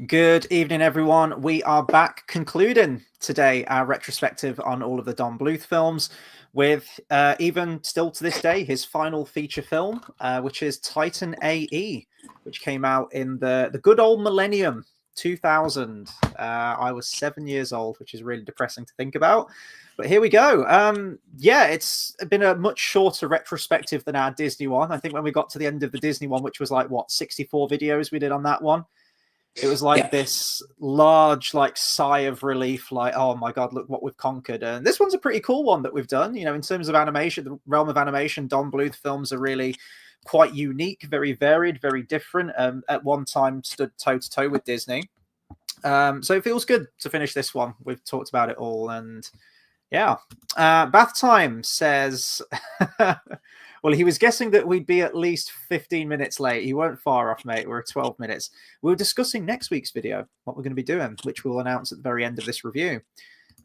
Good evening, everyone. We are back concluding today our retrospective on all of the Don Bluth films with even still to this day his final feature film, which is Titan A.E, which came out in the good old millennium 2000. I was 7 years old, which is really depressing to think about. But here we go. Yeah, it's been a much shorter retrospective than our Disney one. I think when we got to the end of the Disney one, which was like, what, 64 videos we did on that one? It was like this large, like, sigh of relief, like, oh my god, look what we've conquered. And this one's a pretty cool one that we've done. You know, in terms of animation, the realm of animation, Don Bluth films are really quite unique, very varied, very different. At one time stood toe to toe with Disney. So it feels good to finish this one. We've talked about it all, and yeah. Bath Time says, well, he was guessing that we'd be at least 15 minutes late. He weren't far off, mate. We're at 12 minutes. We were discussing next week's video, what we're going to be doing, which we'll announce at the very end of this review.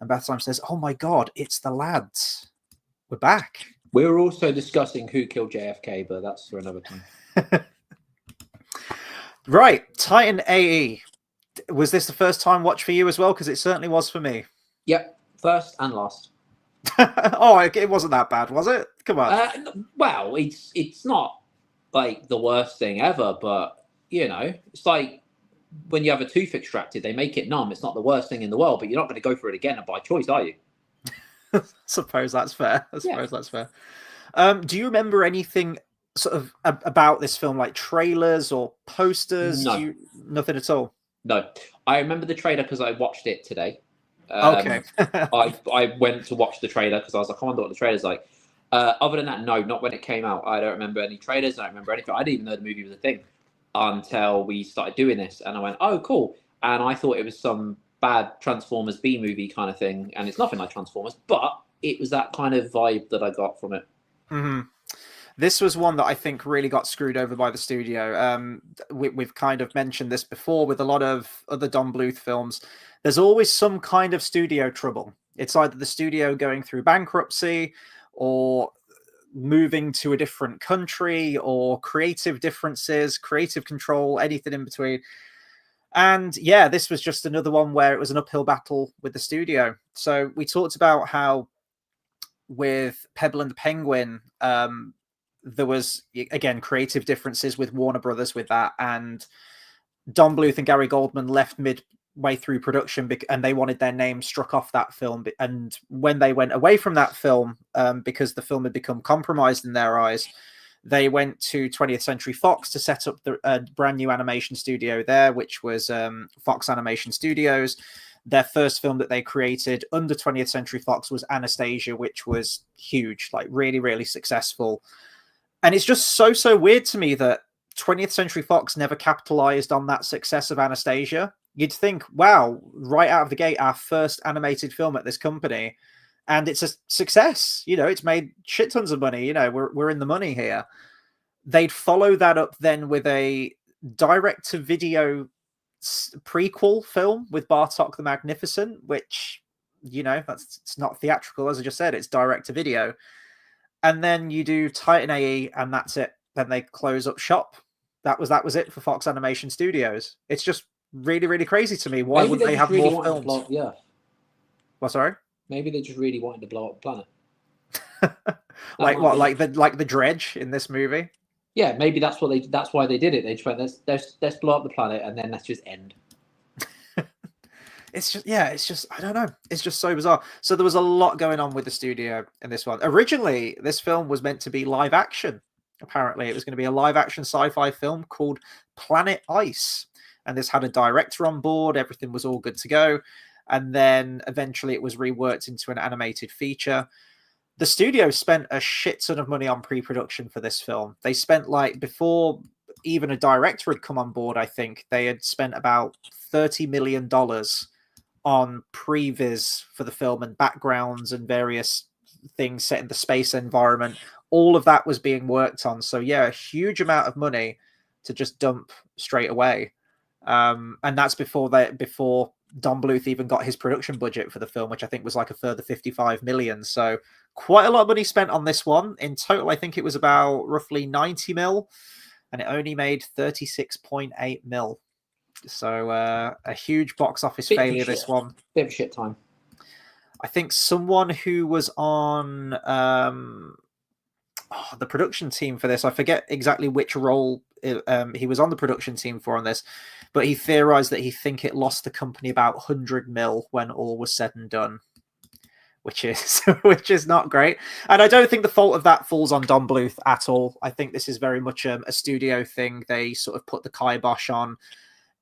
And Bath Time says, oh my God, it's the lads. We're back. We were also discussing who killed JFK, but that's for another time. Right. Titan A.E. Was this the first time watch for you as well? Because it certainly was for me. Yep. First and last. Oh, it wasn't that bad, was it? Come on. Well, it's not like the worst thing ever, but you know, it's like when you have a tooth extracted, they make it numb. It's not the worst thing in the world, but you're not going to go for it again by choice, are you? Suppose that's fair. That's fair. Do you remember anything sort of about this film, like trailers or posters? No. Nothing at all? No. I remember the trailer because I watched it today. Okay. I went to watch the trailer because I was like, I wonder what the trailer's like. Other than that, no, not when it came out. I don't remember any trailers. I don't remember anything. I didn't even know the movie was a thing until we started doing this. And I went, oh, cool. And I thought it was some bad Transformers B movie kind of thing. And it's nothing like Transformers, but it was that kind of vibe that I got from it. Mm-hmm. This was one that I think really got screwed over by the studio. We've kind of mentioned this before with a lot of other Don Bluth films. There's always some kind of studio trouble. It's either the studio going through bankruptcy or moving to a different country or creative differences, creative control, anything in between. And yeah, this was just another one where it was an uphill battle with the studio. So we talked about how with Pebble and the Penguin, there was, again, creative differences with Warner Brothers with that. And Don Bluth and Gary Goldman left midway through production and they wanted their name struck off that film. And when they went away from that film, because the film had become compromised in their eyes, they went to 20th Century Fox to set up the brand new animation studio there, which was Fox Animation Studios. Their first film that they created under 20th Century Fox was Anastasia, which was huge, like really, really successful. And it's just so weird to me that 20th Century Fox never capitalized on that success of Anastasia. You'd think, wow, right out of the gate, our first animated film at this company, and it's a success. You know, it's made shit tons of money. You know, we're in the money here. They'd follow that up then with a direct-to-video prequel film with Bartok the Magnificent, which, you know, it's not theatrical, as I just said, it's direct-to-video. And then you do Titan A.E. and that's it. Then they close up shop. That was it for Fox Animation Studios. It's just really, really crazy to me. Why wouldn't they have more films? Yeah. Well, sorry? Maybe they just really wanted to blow up the planet. Like what? Like the Dredge in this movie? Yeah, maybe that's why they did it. They just went, let's blow up the planet and then let's just end. It's just I don't know. It's just so bizarre. So there was a lot going on with the studio in this one. Originally, this film was meant to be live action. Apparently, it was going to be a live action sci-fi film called Planet Ice. And this had a director on board. Everything was all good to go. And then eventually it was reworked into an animated feature. The studio spent a shit ton of money on pre-production for this film. They spent, like, before even a director had come on board, I think, they had spent about $30 million on previs for the film and backgrounds and various things set in the space environment. All of that was being worked on. So yeah, a huge amount of money to just dump straight away. And that's before Don Bluth even got his production budget for the film, which I think was like a further 55 million. So quite a lot of money spent on this one. In total, I think it was about roughly 90 mil, and it only made 36.8 mil. So a huge box office Bit of failure, shit. this one. Bit of a shit time. I think someone who was on the production team for this, I forget exactly which role he was on the production team for on this, but he theorized that he think it lost the company about 100 mil when all was said and done, which is not great. And I don't think the fault of that falls on Don Bluth at all. I think this is very much a studio thing. They sort of put the kibosh on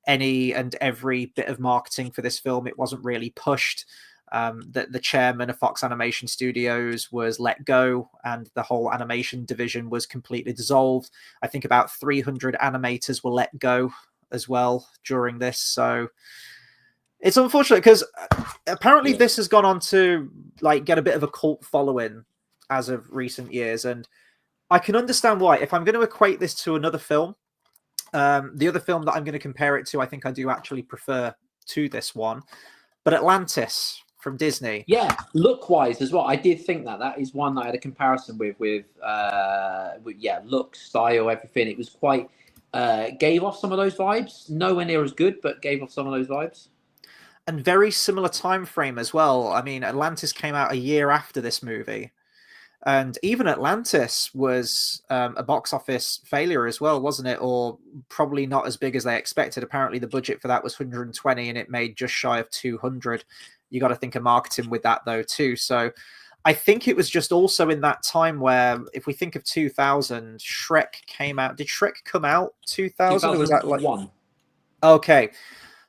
any and every bit of marketing for this film. It wasn't really pushed. The chairman of Fox Animation Studios was let go, and the whole animation division was completely dissolved. I think about 300 animators were let go as well during this. So it's unfortunate because apparently this has gone on to like get a bit of a cult following as of recent years, and I can understand why. If I'm going to equate this to another film, the other film that I'm going to compare it to, I think I do actually prefer to this one, but Atlantis from Disney. Yeah, look-wise as well. I did think that is one that I had a comparison with look, style, everything. It was quite gave off some of those vibes. Nowhere near as good, but gave off some of those vibes. And very similar time frame as well. I mean, Atlantis came out a year after this movie. And even Atlantis was a box office failure as well, wasn't it? Or probably not as big as they expected. Apparently, the budget for that was 120 and it made just shy of 200. You got to think of marketing with that, though, too. So I think it was just also in that time where, if we think of 2000, Shrek came out. Did Shrek come out 2000? Or was that like 2001? Okay.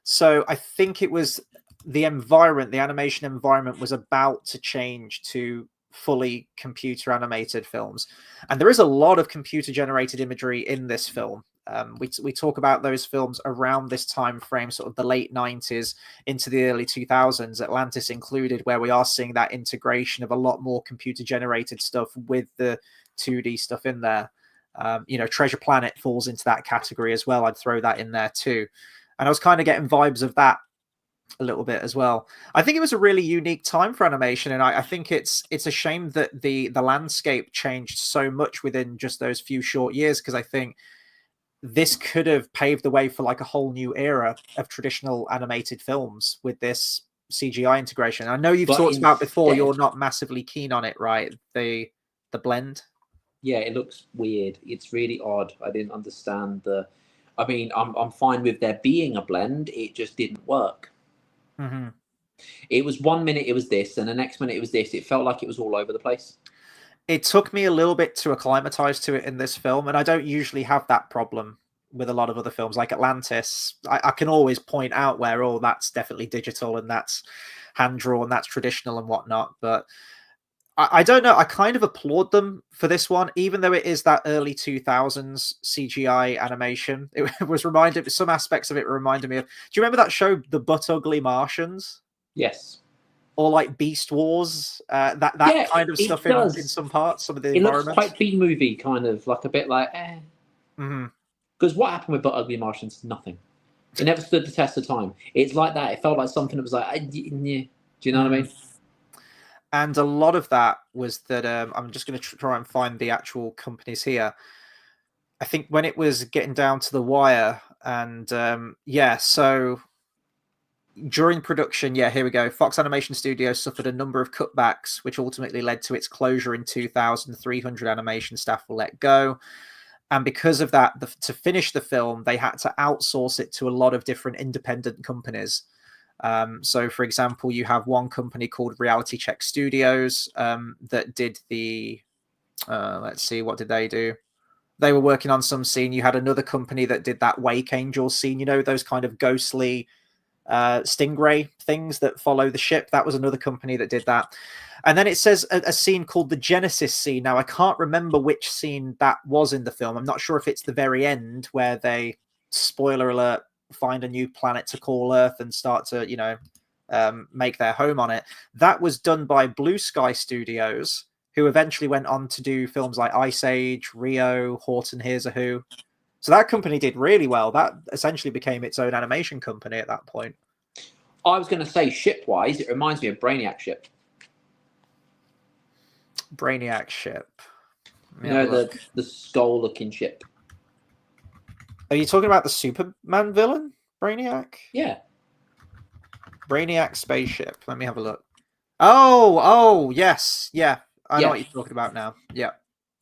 So I think it was the environment, the animation environment was about to change to fully computer animated films, and there is a lot of computer generated imagery in this film. We talk about those films around this time frame, sort of the late 90s into the early 2000s, Atlantis included, where we are seeing that integration of a lot more computer generated stuff with the 2D stuff in there. Treasure Planet falls into that category as well. I'd throw that in there too, and I was kind of getting vibes of that a little bit as well. I think it was a really unique time for animation, and I think it's a shame that the landscape changed so much within just those few short years, because I think this could have paved the way for like a whole new era of traditional animated films with this CGI integration. I know you've talked about before you're not massively keen on it, right? The blend. Yeah, it looks weird. It's really odd. I didn't understand I mean, I'm fine with there being a blend. It just didn't work. Mm-hmm. It was 1 minute it was this, and the next minute it was this. It felt like it was all over the place. It took me a little bit to acclimatize to it in this film, and I don't usually have that problem with a lot of other films like Atlantis. I can always point out where, oh, that's definitely digital and that's hand drawn, that's traditional and whatnot. But I don't know. I kind of applaud them for this one, even though it is that early 2000s CGI animation. It was reminded, some aspects of it reminded me of. Do you remember that show, The Butt Ugly Martians? Yes. Or like Beast Wars, that kind of stuff in some parts, some of the environments. It looks quite B-movie, kind of like a bit like eh. Because what happened with Butt Ugly Martians? Nothing. It never stood the test of time. It's like that. It felt like something that was like, do you know what I mean? And a lot of that was that I'm just going to try and find the actual companies here. I think when it was getting down to the wire, and so during production, here we go. Fox Animation Studios suffered a number of cutbacks, which ultimately led to its closure in 2000. 300 animation staff were let go. And because of that, to finish the film, they had to outsource it to a lot of different independent companies. So, for example, you have one company called Reality Check Studios that did the, let's see, what did they do? They were working on some scene. You had another company that did that Wake Angel scene, those kind of ghostly stingray things that follow the ship. That was another company that did that. And then it says a scene called the Genesis scene. Now, I can't remember which scene that was in the film. I'm not sure if it's the very end where they, spoiler alert, find a new planet to call Earth and start to, make their home on it. That was done by Blue Sky Studios, who eventually went on to do films like Ice Age, Rio, Horton Hears a Who. So that company did really well. That essentially became its own animation company at that point. I was going to say, ship-wise, it reminds me of Brainiac Ship. Brainiac Ship. The skull-looking ship. Are you talking about the Superman villain? Brainiac? Yeah. Brainiac spaceship. Let me have a look. Oh, yes. Yeah. I know Yeah. what you're talking about now. Yeah.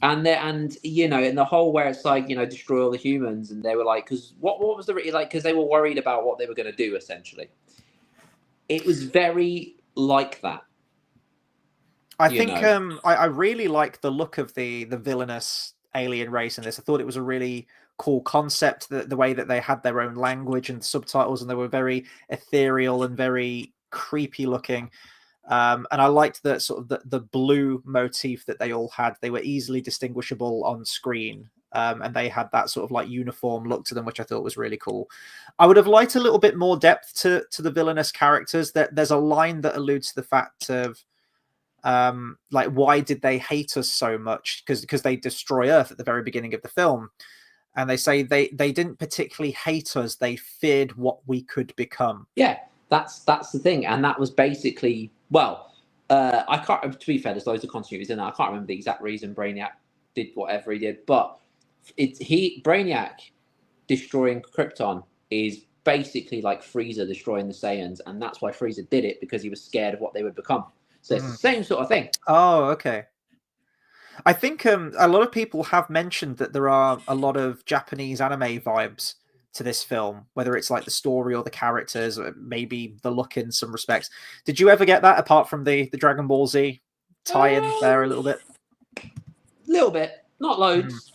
And you know, in the whole where it's like, you know, destroy all the humans, and they were like, because what was the like, because they were worried about what they were going to do. Essentially, it was very like that. I You think know, I really like the look of the villainous alien race in this. I thought it was a really cool concept, the way that they had their own language and subtitles, and they were very ethereal and very creepy looking. And I liked the sort of the blue motif that they all had. They were easily distinguishable on screen. And they had that sort of like uniform look to them, which I thought was really cool. I would have liked a little bit more depth to the villainous characters. There's a line that alludes to the fact of like, why did they hate us so much? Because they destroy Earth at the very beginning of the film, and they say they didn't particularly hate us, they feared what we could become. yeah, that's the thing, and that was basically, well, I can't. To be fair, there's loads of continuities in there. I can't remember the exact reason Brainiac did whatever he did, but Brainiac destroying Krypton is basically like Frieza destroying the Saiyans, and that's why Frieza did it, because he was scared of what they would become. So it's the same sort of thing. Oh, okay. I think a lot of people have mentioned that there are a lot of Japanese anime vibes to this film, whether it's like the story or the characters, or maybe the look in some respects. Did you ever get that, apart from the Dragon Ball Z tie-in there a little bit? Little bit, not Mm. loads.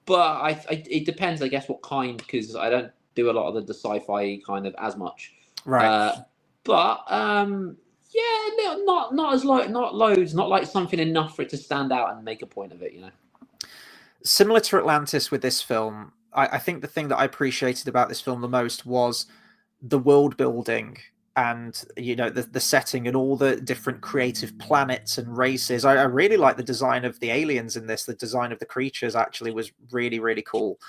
But it depends, I guess, what kind, because I don't do a lot of the sci-fi kind of as much. Right. Uh, but yeah, no, not as not loads, not like something enough for it to stand out and make a point of it, you know. Similar to Atlantis with this film, I think the thing that I appreciated about this film the most was the world building and, you know, the setting and all the different creative planets and races. I really like the design of the aliens in this. The design of the creatures actually was really, really cool.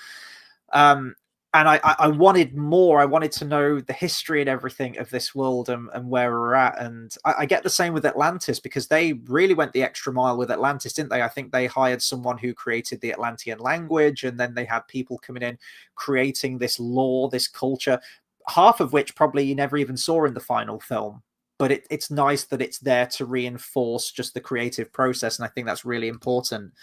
Um, and I wanted more. I wanted to know the history and everything of this world, and where we're at. And I get the same with Atlantis, because they really went the extra mile with Atlantis, didn't they? I think they hired someone who created the Atlantean language, and then they had people coming in creating this lore, this culture, half of which probably you never even saw in the final film. But it's nice that it's there to reinforce just the creative process, and I think that's really important.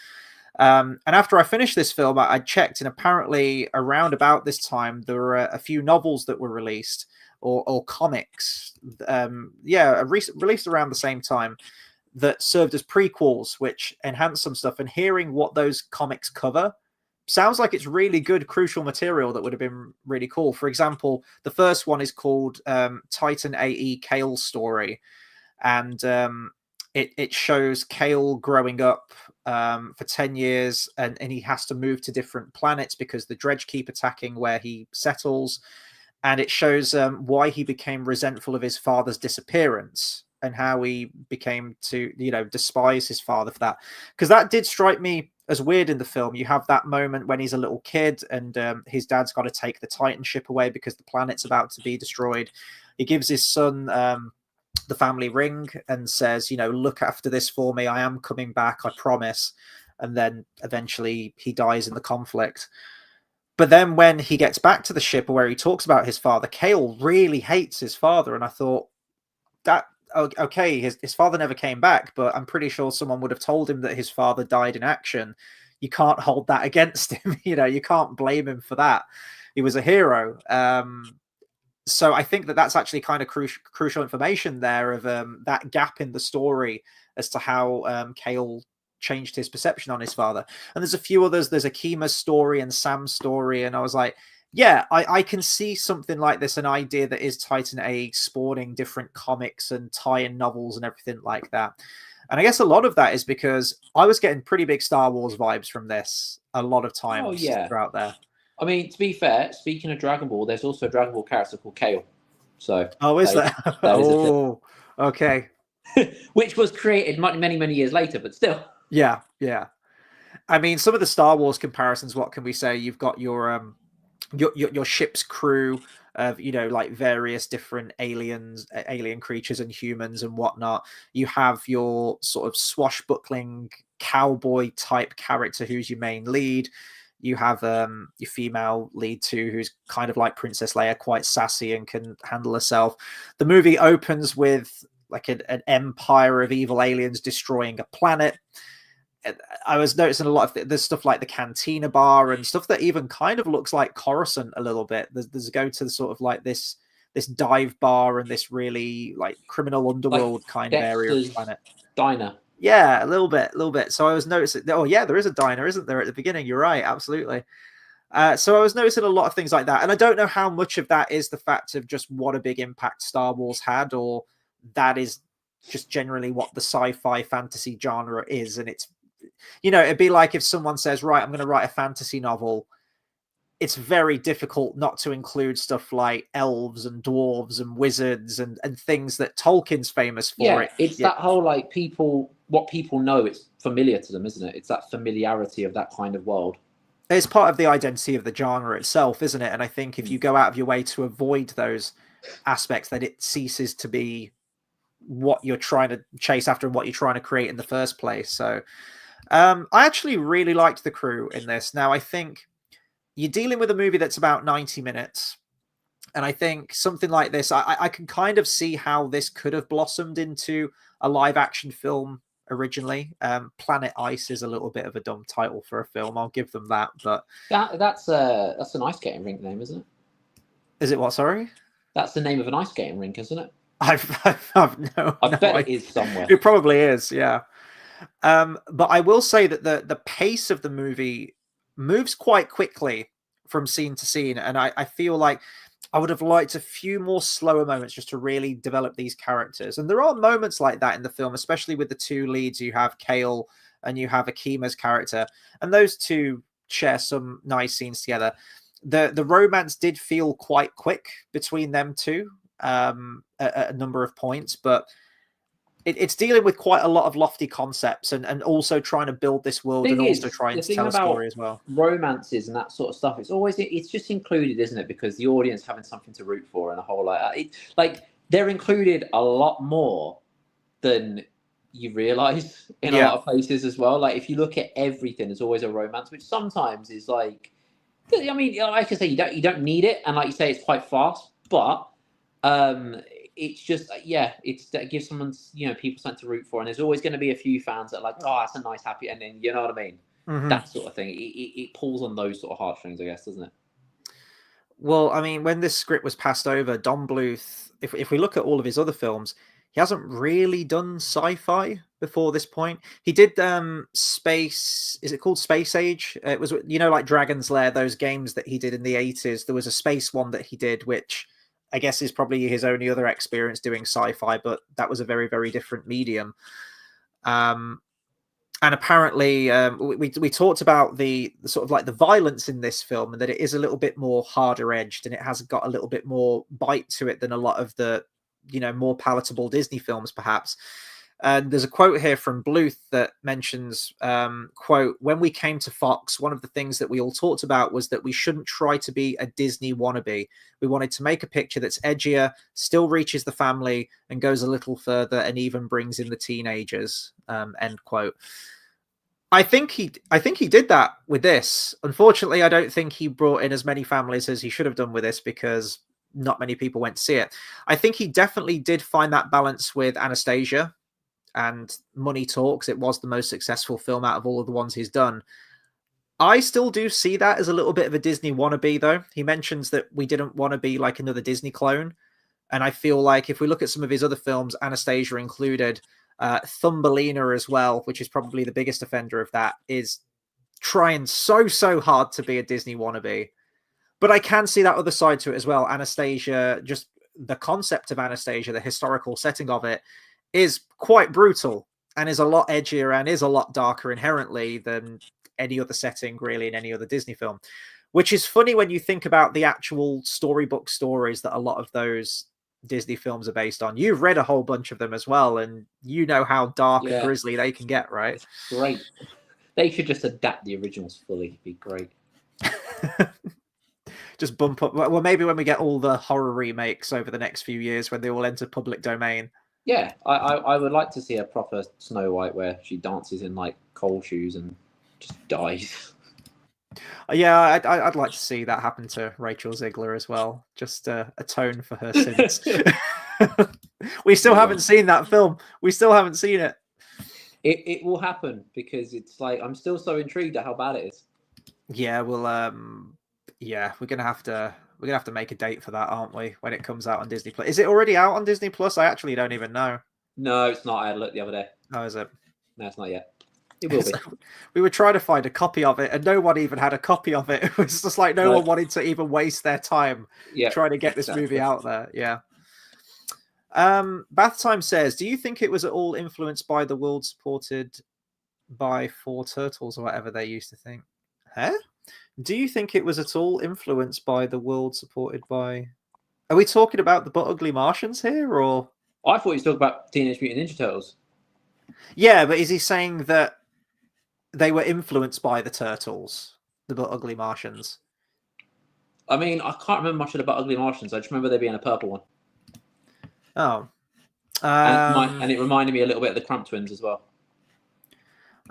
And after I finished this film, I checked, and apparently around about this time, there were a few novels that were released, or comics, released around the same time, that served as prequels, which enhanced some stuff. And hearing what those comics cover sounds like it's really good, crucial material that would have been really cool. For example, the first one is called Titan A.E. Kale's Story, and it shows Kale growing up for 10 years, and he has to move to different planets because the dredge keep attacking where he settles. And it shows why he became resentful of his father's disappearance, and how he became to, you know, despise his father for that. Because that did strike me as weird in the film. You have that moment when he's a little kid, and his dad's got to take the Titan ship away because the planet's about to be destroyed. He gives his son the family ring and says, you know, look after this for me. I am coming back, I promise. And then eventually he dies in the conflict. But then when he gets back to the ship where he talks about his father, Kale really hates his father. And I thought, that okay, his father never came back, but I'm pretty sure someone would have told him that his father died in action. You can't hold that against him. You know, you can't blame him for that. He was a hero. So I think that that's actually kind of crucial information there of that gap in the story as to how Kale changed his perception on his father. And there's a few others. There's Akima's story and Sam's story, and I was like, yeah, I can see something like this, an idea that is Titan A spawning different comics and tie-in novels and everything like that. And I guess a lot of that is because I was getting pretty big Star Wars vibes from this a lot of Oh times yeah. throughout there. I mean, to be fair, speaking of Dragon Ball, there's also a Dragon Ball character called Kale. So Oh, is that? that is a Oh, okay. thing. Which was created many years later, but still. Yeah, yeah. I mean, some of the Star Wars comparisons, what can we say? You've got your ship's crew of, you know, like various different alien creatures and humans and whatnot. You have your sort of swashbuckling cowboy type character who's your main lead. You have your female lead too, who's kind of like Princess Leia, quite sassy and can handle herself. The movie opens with like an empire of evil aliens destroying a planet. I was noticing a lot of there's stuff like the Cantina Bar and stuff that even kind of looks like Coruscant a little bit. There's go to the sort of like this dive bar and this really like criminal underworld like kind of area of the planet. Diner. Yeah, a little bit. So I was noticing. Oh yeah, there is a diner, isn't there, at the beginning? You're right, absolutely. So I was noticing a lot of things like that, and I don't know how much of that is the fact of just what a big impact Star Wars had, or that is just generally what the sci-fi fantasy genre is, and it's, you know, it'd be like if someone says, right, I'm going to write a fantasy novel. It's very difficult not to include stuff like elves and dwarves and wizards and things that Tolkien's famous for. Yeah, it's that whole like what people know, it's familiar to them, isn't it? It's that familiarity of that kind of world. It's part of the identity of the genre itself, isn't it? And I think if you go out of your way to avoid those aspects, then it ceases to be what you're trying to chase after and what you're trying to create in the first place. So I actually really liked the crew in this. Now, I think you're dealing with a movie that's about 90 minutes. And I think something like this, I can kind of see how this could have blossomed into a live action film originally. Planet Ice is a little bit of a dumb title for a film. I'll give them that. But that's an ice skating rink name, isn't it? Is it what? Sorry? That's the name of an ice skating rink, isn't it? I bet it is somewhere. It probably is, yeah. But I will say that the pace of the movie moves quite quickly from scene to scene, and I feel like I would have liked a few more slower moments just to really develop these characters. And there are moments like that in the film, especially with the two leads. You have Kale and you have Akima's character, and those two share some nice scenes together. The romance did feel quite quick between them two at a number of points, but it's dealing with quite a lot of lofty concepts and also trying to build this world and also trying to tell a story as well. Romances and that sort of stuff, it's just included, isn't it? Because the audience having something to root for and a whole like they're included a lot more than you realize in a lot of places as well. Like if you look at everything, there's always a romance, which sometimes is like, I mean, like I say, you don't need it, and like you say, it's quite fast, but it's just that gives someone, people something to root for, and there's always going to be a few fans that are like, oh, that's a nice happy ending, you know what I mean? Mm-hmm. That sort of thing. It pulls on those sort of heartstrings, I guess, doesn't it? Well, I mean, when this script was passed over, Don Bluth, if we look at all of his other films, he hasn't really done sci-fi before this point. He did Space, is it called Space Age? It was, like Dragon's Lair, those games that he did in the 80s. There was a space one that he did, which I guess is probably his only other experience doing sci-fi, but that was a very, very different medium. And apparently, we talked about the sort of like the violence in this film, and that it is a little bit more harder edged, and it has got a little bit more bite to it than a lot of the, more palatable Disney films, perhaps. And there's a quote here from Bluth that mentions, quote, when we came to Fox, one of the things that we all talked about was that we shouldn't try to be a Disney wannabe. We wanted to make a picture that's edgier, still reaches the family, and goes a little further, and even brings in the teenagers, end quote. I think he did that with this. Unfortunately, I don't think he brought in as many families as he should have done with this, because not many people went to see it. I think he definitely did find that balance with Anastasia and Money Talks. It was the most successful film out of all of the ones he's done. I still do see that as a little bit of a Disney wannabe, though. He mentions that we didn't want to be like another Disney clone. And I feel like if we look at some of his other films, Anastasia included, Thumbelina as well, which is probably the biggest offender of that, is trying so hard to be a Disney wannabe. But I can see that other side to it as well. Anastasia, just the concept of Anastasia, the historical setting of it, is quite brutal and is a lot edgier and is a lot darker inherently than any other setting really in any other Disney film, which is funny when you think about the actual storybook stories that a lot of those Disney films are based on. You've read a whole bunch of them as well, and you know how dark and grisly they can get, right? Great. They should just adapt the originals fully. It'd be great. Just bump up. Well, maybe when we get all the horror remakes over the next few years, when they all enter public domain. Yeah, I would like to see a proper Snow White where she dances in like coal shoes and just dies. Yeah, I'd like to see that happen to Rachel Ziegler as well. Just atone for her sins. We still haven't seen that film. We still haven't seen it. It will happen because it's like I'm still so intrigued at how bad it is. Yeah, yeah, we're gonna have to make a date for that, aren't we? When it comes out on Disney Plus. Is it already out on Disney Plus? I actually don't even know. No, it's not. I had a look the other day. Oh, is it? No, it's not yet. It will be. We were trying to find a copy of it, and no one even had a copy of it. It was just like no one wanted to even waste their time trying to get this movie out there. Yeah. Bath Time says, do you think it was at all influenced by the world supported by four turtles or whatever they used to think? Huh? Do you think it was at all influenced by the world supported by... Are we talking about the But Ugly Martians here, or... I thought you was talking about Teenage Mutant Ninja Turtles. Yeah, but is he saying that they were influenced by the Turtles, the But Ugly Martians? I mean, I can't remember much about Ugly Martians. I just remember there being a purple one. Oh. And it reminded me a little bit of the Crump Twins as well.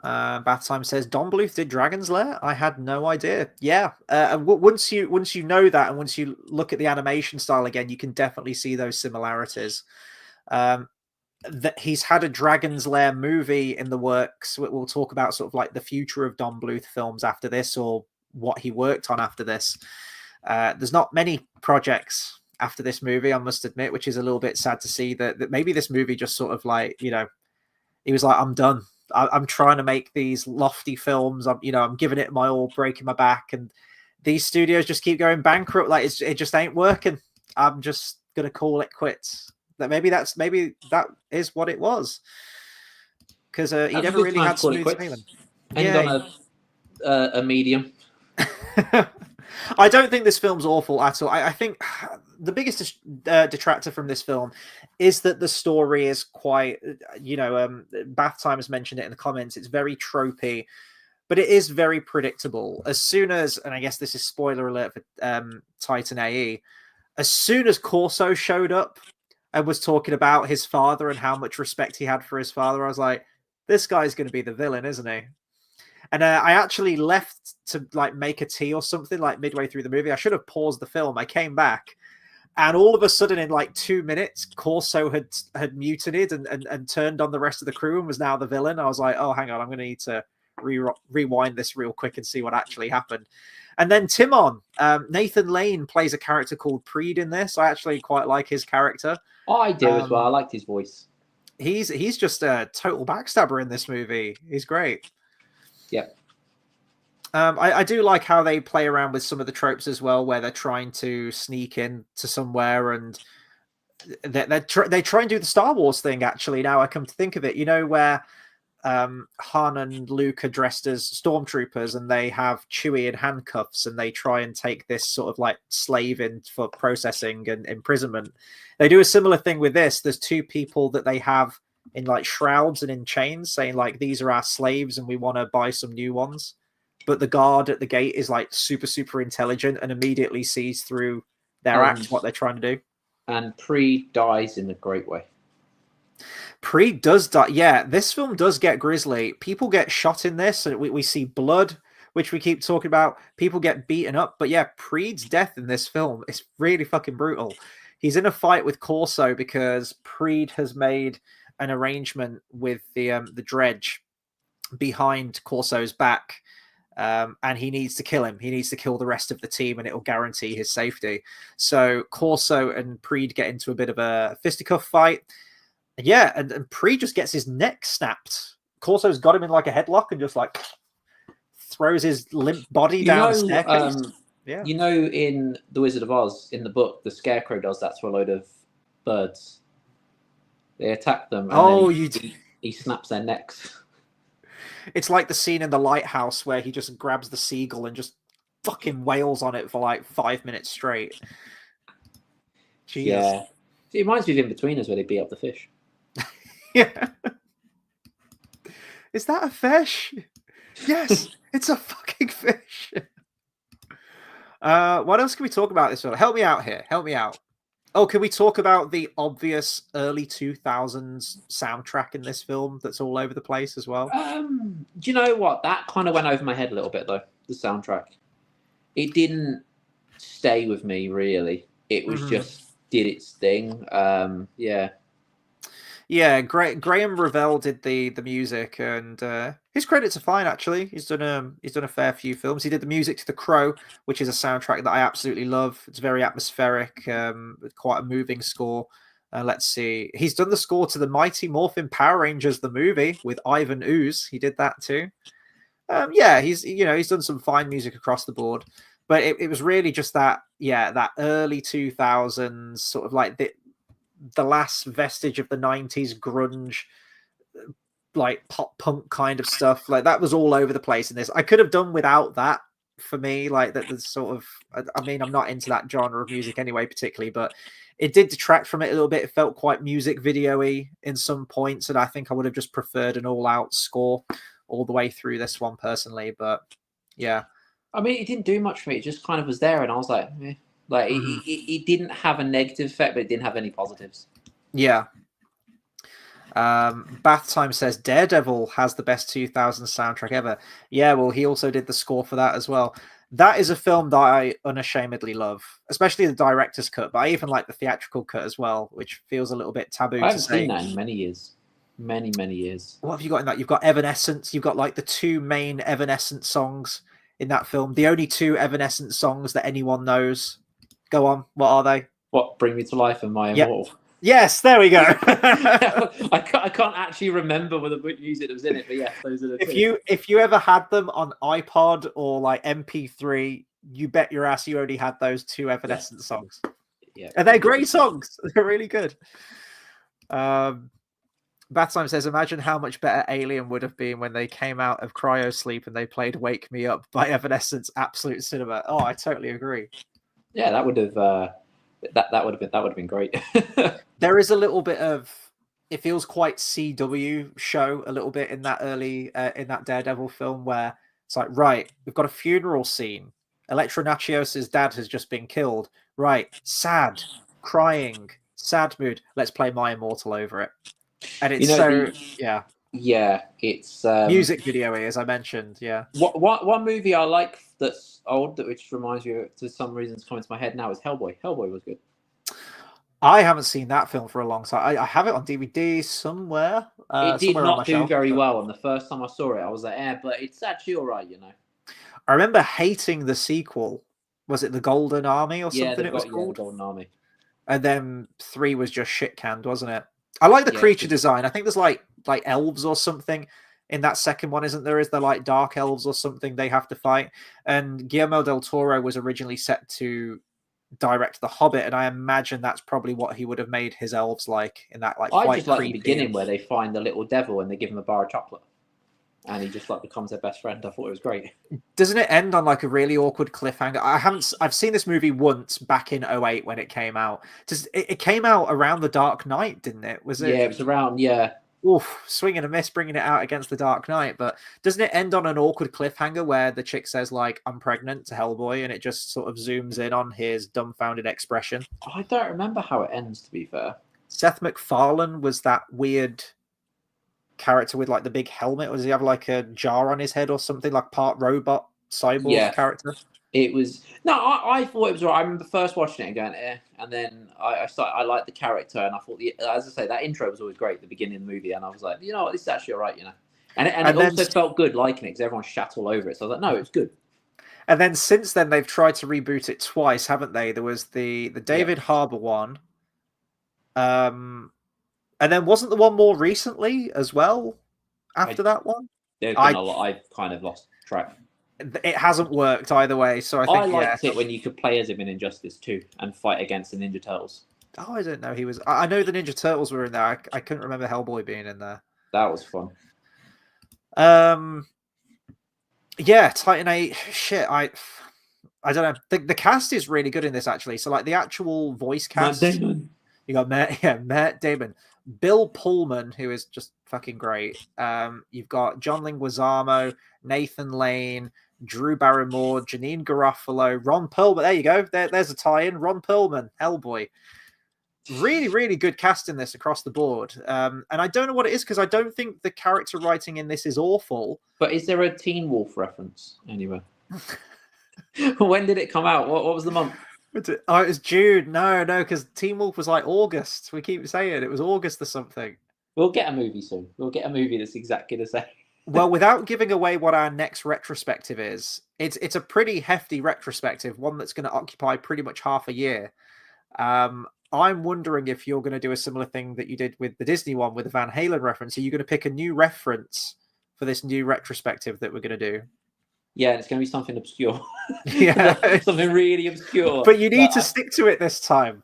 Bath Time says Don Bluth did Dragon's Lair. I had no idea. Yeah, once you know that, and once you look at the animation style again, you can definitely see those similarities. That he's had a Dragon's Lair movie in the works. We'll talk about sort of like the future of Don Bluth films after this, or what he worked on after this. There's not many projects after this movie, I must admit, which is a little bit sad to see that maybe this movie just sort of like, he was like, I'm done. I'm trying to make these lofty films. I'm giving it my all, breaking my back, and these studios just keep going bankrupt. Like it just ain't working. I'm just gonna call it quits. Maybe that is what it was, because he never really had smooth sailing. End on a medium. I don't think this film's awful at all. I think the biggest detractor from this film is that the story is quite, Bath Time has mentioned it in the comments, it's very tropey, but it is very predictable. As soon as, and I guess this is spoiler alert for Titan A.E., as soon as Corso showed up and was talking about his father and how much respect he had for his father, I was like, this guy's going to be the villain, isn't he? And I actually left to like make a tea or something like midway through the movie. I should have paused the film. I came back, and all of a sudden, in like 2 minutes, Corso had mutinied and turned on the rest of the crew and was now the villain. I was like, oh, hang on, I'm going to need to rewind this real quick and see what actually happened. And then Timon, Nathan Lane plays a character called Preed in this. I actually quite like his character. I do as well. I liked his voice. He's just a total backstabber in this movie. He's great. Yep. I do like how they play around with some of the tropes as well, where they're trying to sneak in to somewhere, and they try and do the Star Wars thing. Actually, now I come to think of it, where Han and Luke are dressed as stormtroopers, and they have Chewie in handcuffs, and they try and take this sort of like slave in for processing and imprisonment. They do a similar thing with this. There's two people that they have in like shrouds and in chains, saying like, these are our slaves and we want to buy some new ones. But the guard at the gate is like super intelligent and immediately sees through their act, what they're trying to do. And Preed dies in a great way. Preed does die. Yeah, this film does get grisly. People get shot in this, and we see blood, which we keep talking about. People get beaten up. But yeah, Preed's death in this film is really fucking brutal. He's in a fight with Corso because Preed has made an arrangement with the dredge behind Corso's back, and he needs to kill him. He needs to kill the rest of the team, and it will guarantee his safety. So Corso and Preed get into a bit of a fisticuff fight. Yeah, and Preed just gets his neck snapped. Corso's got him in like a headlock and just like throws his limp body down the staircase. Yeah. In The Wizard of Oz, in the book, the Scarecrow does that to a load of birds. They attack them, and he snaps their necks. It's like the scene in The Lighthouse where he just grabs the seagull and just fucking wails on it for like 5 minutes straight. Jeez. Yeah. It reminds me of In-Betweeners where they beat up the fish. Yeah. Is that a fish? Yes, it's a fucking fish. What else can we talk about this one? Help me out here. Help me out. Oh, can we talk about the obvious early 2000s soundtrack in this film that's all over the place as well? Do you know what? That kind of went over my head a little bit, though. the soundtrack. It didn't stay with me really. It was just did its thing. Yeah. Yeah, Graham Revell did the music, and his credits are fine actually. He's done a fair few films. He did the music to The Crow, which is a soundtrack that I absolutely love. It's very atmospheric, with quite a moving score. Let's see, he's done the score to the Mighty Morphin Power Rangers the movie with Ivan Ooze. He did that too. Yeah, he's done some fine music across the board, but it was really just that early 2000s sort of like the last vestige of the 90s grunge, like pop punk kind of stuff. Like that was all over the place in this. I could have done without that for me. Like that, the sort of. I mean, I'm not into that genre of music anyway, particularly, but it did detract from it a little bit. It felt quite music video-y in some points, and I think I would have just preferred an all-out score all the way through this one personally. But yeah, I mean, it didn't do much for me. It just kind of was there, and I was like, eh. Like it didn't have a negative effect, but it didn't have any positives. Yeah. Bath Time says Daredevil has the best 2000 soundtrack ever. Yeah, well, he also did the score for that as well. That is a film that I unashamedly love, especially the director's cut, but I even like the theatrical cut as well, which feels a little bit taboo I to haven't say. seen that in many years. Many years. What have you got in that? You've got Evanescence. You've got like the two main Evanescence songs in that film. The only two Evanescence songs that anyone knows. Go on. What are they? What, Bring Me to Life and My Immortal? Yes, there we go. I can't actually remember what the music that was in it, but yes, those are the two. If you ever had them on iPod or like MP3, you bet your ass you only had those two Evanescence songs. Yeah, and they're great songs. They're really good. Bathsime says, imagine how much better Alien would have been when they came out of cryosleep and they played Wake Me Up by Evanescence. Absolute cinema. Oh, I totally agree. Yeah, that would have that would have been great. There is a little bit of, it feels quite CW show a little bit in that early in that Daredevil film where it's like, right, we've got a funeral scene. Electro Nachios's dad has just been killed. Right, sad, crying, sad mood. Let's play My Immortal over it. And it's yeah, it's music video as I mentioned. Yeah. One movie I like that's old, which reminds you for some reasons coming to my head now is Hellboy. Hellboy was good. I haven't seen that film for a long time. I have it on DVD somewhere. It did somewhere not do very well, and the first time I saw it, I was like, but it's actually all right, you know. I remember hating the sequel. Was it The Golden Army or something it was called? The Golden Army. And then 3 was just shit canned, wasn't it? I like the creature design. I think there's like elves or something in that second one, isn't there? Is there like dark elves or something they have to fight? And Guillermo del Toro was originally set to direct The Hobbit, and I imagine that's probably what he would have made his elves like in that like. I just like the beginning where they find the little devil and they give him a bar of chocolate, and he just like becomes their best friend. I thought it was great. Doesn't it end on like a really awkward cliffhanger? I've seen this movie once back in 2008 when it came out. It came out around The Dark Knight, didn't it? Was it? Yeah, it was around. Yeah. Oof, swing and a miss bringing it out against The Dark Knight. But doesn't it end on an awkward cliffhanger where the chick says like, I'm pregnant to Hellboy, and it just sort of zooms in on his dumbfounded expression? I don't remember how it ends, to be fair. Seth MacFarlane was that weird character with like the big helmet, or does he have like a jar on his head or something, like part robot cyborg character? It was I thought it was right. I remember first watching it and going, and then I liked the character, and I thought as I say, that intro was always great at the beginning of the movie, and I was like, you know what, this is actually all right, you know. And it also felt good liking it because everyone shat all over it. So I was like, no, it's good. And then since then they've tried to reboot it twice, haven't they? There was the David Harbour one. And then wasn't the one more recently as well after that one? There's been a lot. I've kind of lost track. It hasn't worked either way, so I think I liked it when you could play as him in Injustice 2 and fight against the Ninja Turtles. Oh, I don't know. He was. I know the Ninja Turtles were in there. I couldn't remember Hellboy being in there. That was fun. Yeah, Titan A.E. Shit, I don't know. The cast is really good in this actually. So like the actual voice cast, Matt Damon. You got Matt Damon, Bill Pullman, who is just fucking great. You've got John Leguizamo, Nathan Lane, Drew Barrymore, Janine Garofalo, Ron Perlman. There you go. There's a tie-in. Ron Perlman, Hellboy. Really, really good cast in this across the board. And I don't know what it is because I don't think the character writing in this is awful. But is there a Teen Wolf reference anywhere? When did it come out? What was the month? Oh, it was June. No, because Teen Wolf was like August. We keep saying it was August or something. We'll get a movie soon. We'll get a movie that's exactly the same. Well, without giving away what our next retrospective is, it's a pretty hefty retrospective, one that's going to occupy pretty much half a year. I'm wondering if you're going to do a similar thing that you did with the Disney one with the Van Halen reference. Are you going to pick a new reference for this new retrospective that we're going to do? Yeah, it's going to be something obscure. Yeah, something really obscure. but you need to stick to it this time.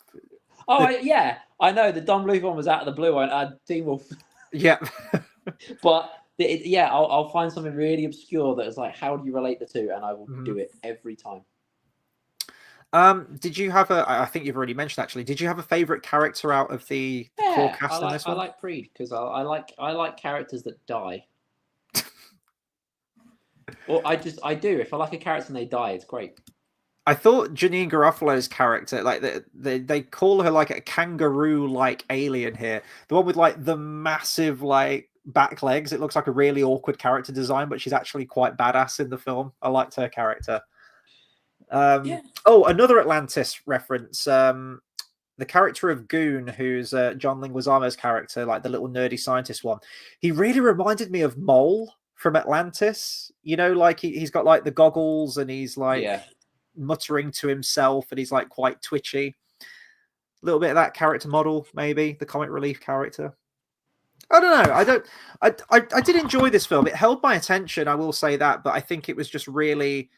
Oh, yeah, I know. The Don Bluth one was out of the blue. I had Teen Wolf. Yeah. But yeah, I'll find something really obscure that is like, how do you relate the two? And I will do it every time. Did you have I think you've already mentioned actually, did you have a favorite character out of the core cast in this one? I like Preed because I like characters that die. Or I do. If I like a character and they die, it's great. I thought Janine Garofalo's character, like they call her like a kangaroo-like alien here. The one with like the massive like back legs. It looks like a really awkward character design, but she's actually quite badass in the film. I liked her character. Yeah. Oh, another Atlantis reference. The character of Goon, who's John Leguizamo's character, like the little nerdy scientist one, he really reminded me of Mole from Atlantis. You know, like he's got like the goggles and he's like muttering to himself and he's like quite twitchy. A little bit of that character model, maybe the comic relief character. I don't know. I did enjoy this film. It held my attention, I will say that, but I think it was just really.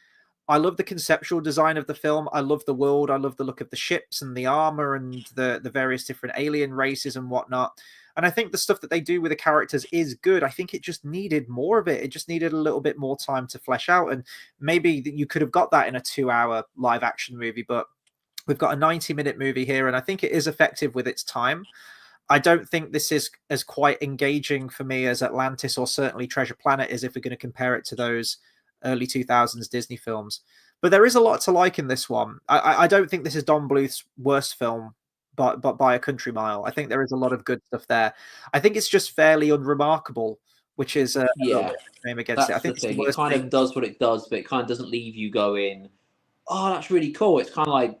I love the conceptual design of the film. I love the world. I love the look of the ships and the armor and the various different alien races and whatnot. And I think the stuff that they do with the characters is good. I think it just needed more of it. It just needed a little bit more time to flesh out. And maybe you could have got that in a 2-hour live action movie, but we've got a 90-minute movie here. And I think it is effective with its time. I don't think this is as quite engaging for me as Atlantis or certainly Treasure Planet is if we're going to compare it to those early 2000s Disney films. But there is a lot to like in this one. I don't think this is Don Bluth's worst film, but by a country mile. I think there is a lot of good stuff there. I think it's just fairly unremarkable, which is a little bit of a shame against it. I think the thing. It kind of does what it does, but it kind of doesn't leave you going, oh, that's really cool. It's kind of like,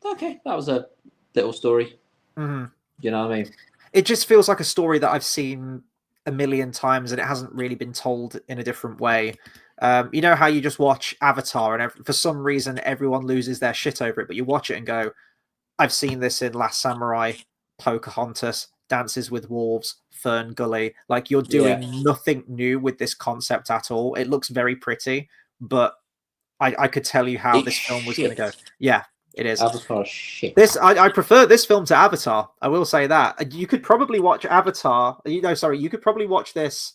okay, that was a little story. Mm-hmm. You know what I mean? It just feels like a story that I've seen a million times and it hasn't really been told in a different way. You know how you just watch Avatar and for some reason everyone loses their shit over it, but you watch it and go, I've seen this in Last Samurai, Pocahontas, Dances with Wolves, Fern Gully. Like you're doing nothing new with this concept at all. It looks very pretty, but I could tell you how this film was going to go. Yeah, it is. Avatar shit. I prefer this film to Avatar. I will say that. You could probably watch Avatar. You could probably watch this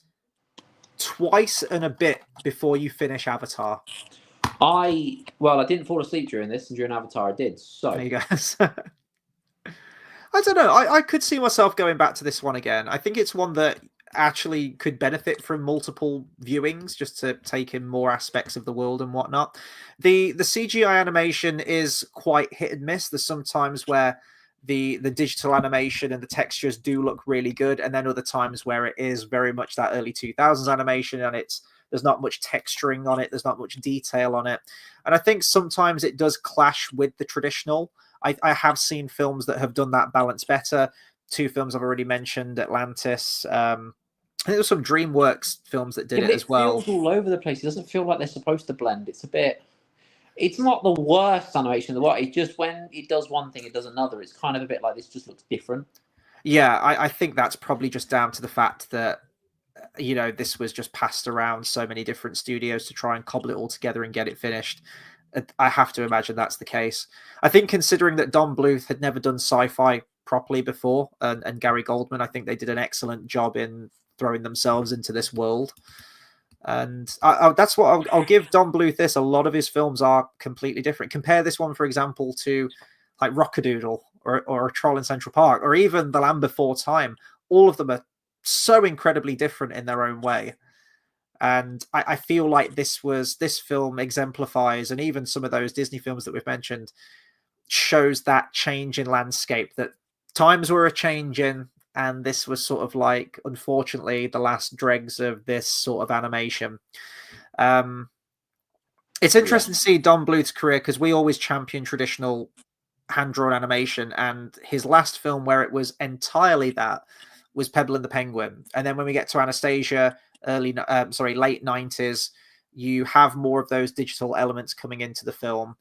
twice and a bit before you finish Avatar. I didn't fall asleep during this, and during Avatar I did. So there you go. I don't know. I could see myself going back to this one again. I think it's one that actually could benefit from multiple viewings just to take in more aspects of the world and whatnot. The CGI animation is quite hit and miss. There's some times where the digital animation and the textures do look really good, and then other times where it is very much that early 2000s animation and there's not much texturing on it, there's not much detail on it. And I think sometimes it does clash with the traditional. I have seen films that have done that balance better. 2 films I've already mentioned, Atlantis. I think there were some DreamWorks films that did it as well. It feels all over the place. It doesn't feel like they're supposed to blend. It's not the worst animation in the world. It's just when it does one thing, it does another. It's kind of a bit like this just looks different. Yeah, I think that's probably just down to the fact that, you know, this was just passed around so many different studios to try and cobble it all together and get it finished. I have to imagine that's the case. I think considering that Don Bluth had never done sci-fi properly before, and Gary Goldman, I think they did an excellent job in throwing themselves into this world. And that's what I'll give Don Bluth this. A lot of his films are completely different. Compare this one, for example, to like Rockadoodle or A Troll in Central Park, or even The Land Before Time. All of them are so incredibly different in their own way. And I feel like this film exemplifies, and even some of those Disney films that we've mentioned, shows that change in landscape, that times were a change in, and this was sort of like, unfortunately, the last dregs of this sort of animation. It's interesting to see Don Bluth's career, because we always champion traditional hand-drawn animation, and his last film where it was entirely that was Pebble and the Penguin. And then when we get to Anastasia, late 90s, you have more of those digital elements coming into the film.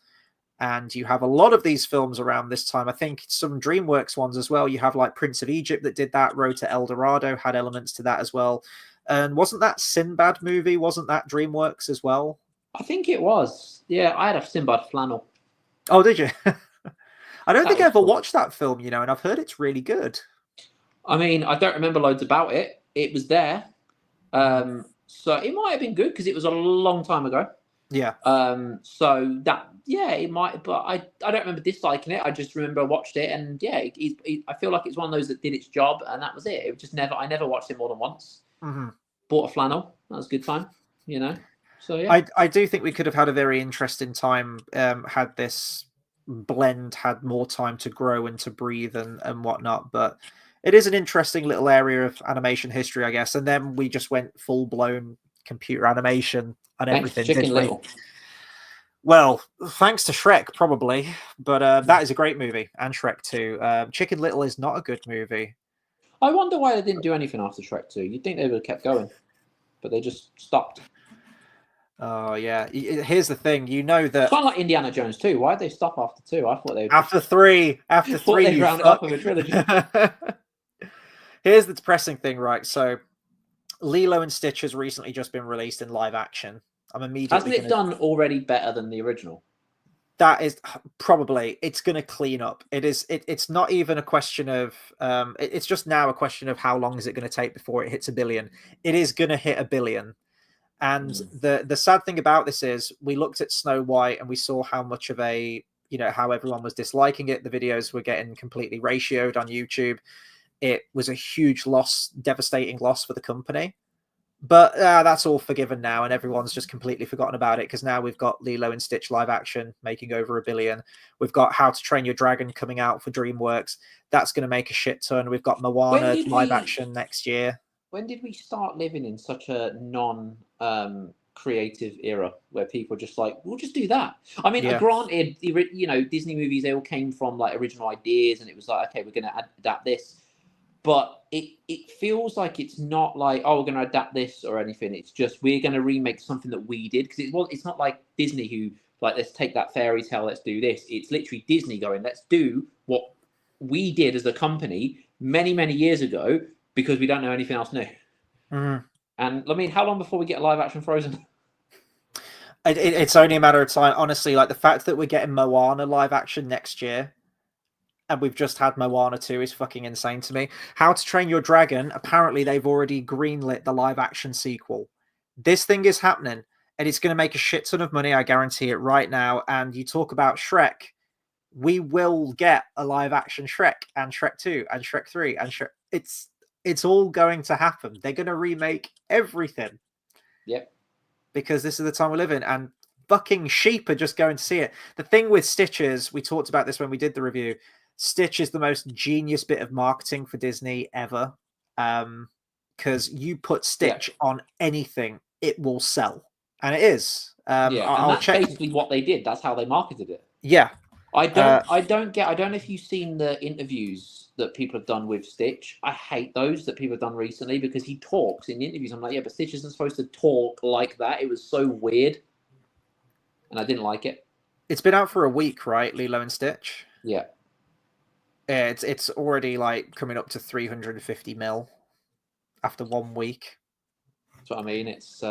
And you have a lot of these films around this time. I think some DreamWorks ones as well. You have like Prince of Egypt that did that. Road to El Dorado had elements to that as well. And wasn't that Sinbad movie? Wasn't that DreamWorks as well? I think it was. Yeah, I had a Sinbad flannel. Oh, did you? I don't think I ever watched that film, and I've heard it's really good. I mean, I don't remember loads about it. It was there. So it might have been good because it was a long time ago. Yeah. So that, yeah, it might, but I don't remember disliking it. I just remember I watched it, and yeah, I feel like it's one of those that did its job, and that was it. It just I never watched it more than once. Mm-hmm. Bought a flannel. That was a good time, So yeah, I do think we could have had a very interesting time had this blend had more time to grow and to breathe and whatnot. But it is an interesting little area of animation history, I guess. And then we just went full blown computer animation and everything. Chicken Little. Well, thanks to Shrek, probably. But that is a great movie, and Shrek 2. Chicken Little is not a good movie. I wonder why they didn't do anything after Shrek 2. You'd think they would have kept going, but they just stopped. Oh yeah. Here's the thing, that it's kind of like Indiana Jones 2. Why did they stop after 2? I thought they after 3. After 3, they rounded up with a trilogy. Here's the depressing thing, right? So, Lilo and Stitch has recently just been released in live action. I'm immediately. Hasn't it done already better than the original? That is probably. It's going to clean up. It is. It's not even a question of. It's just now a question of how long is it going to take before it hits 1 billion. It is going to hit 1 billion. And the sad thing about this is we looked at Snow White and we saw how much of a, how everyone was disliking it. The videos were getting completely ratioed on YouTube. It was a huge loss, devastating loss for the company. But that's all forgiven now, and everyone's just completely forgotten about it, because now we've got Lilo and Stitch live action making over 1 billion. We've got How to Train Your Dragon coming out for DreamWorks. That's going to make a shit ton. We've got Moana live action next year. When did we start living in such a non-creative era where people are just like, we'll just do that? I mean, granted, Disney movies, they all came from like original ideas, and it was like, okay, we're going to adapt this. But it feels like it's not like, oh, we're going to adapt this or anything. It's just we're going to remake something that we did, because it's not like Disney who like, let's take that fairy tale, let's do this. It's literally Disney going, let's do what we did as a company many, many years ago, because we don't know anything else new. Mm-hmm. And I mean, how long before we get a live action Frozen? It's only a matter of time, honestly. Like the fact that we're getting Moana live action next year, and we've just had Moana 2 is fucking insane to me. How to Train Your Dragon, apparently they've already greenlit the live action sequel. This thing is happening, and it's going to make a shit ton of money, I guarantee it right now. And you talk about Shrek, we will get a live action Shrek, and Shrek 2, and Shrek 3, and Shrek. It's all going to happen. They're going to remake everything. Yep. Because this is the time we live in, and fucking sheep are just going to see it. The thing with Stitch is, we talked about this when we did the review, Stitch is the most genius bit of marketing for Disney ever. Because you put Stitch on anything, it will sell. And it is. And that's basically what they did. That's how they marketed it. Yeah. I don't know if you've seen the interviews that people have done with Stitch. I hate those that people have done recently, because he talks in the interviews. I'm like, yeah, but Stitch isn't supposed to talk like that. It was so weird. And I didn't like it. It's been out for a week, right? Lilo and Stitch? Yeah. It's already like coming up to 350 mil after 1 week. That's what I mean. It's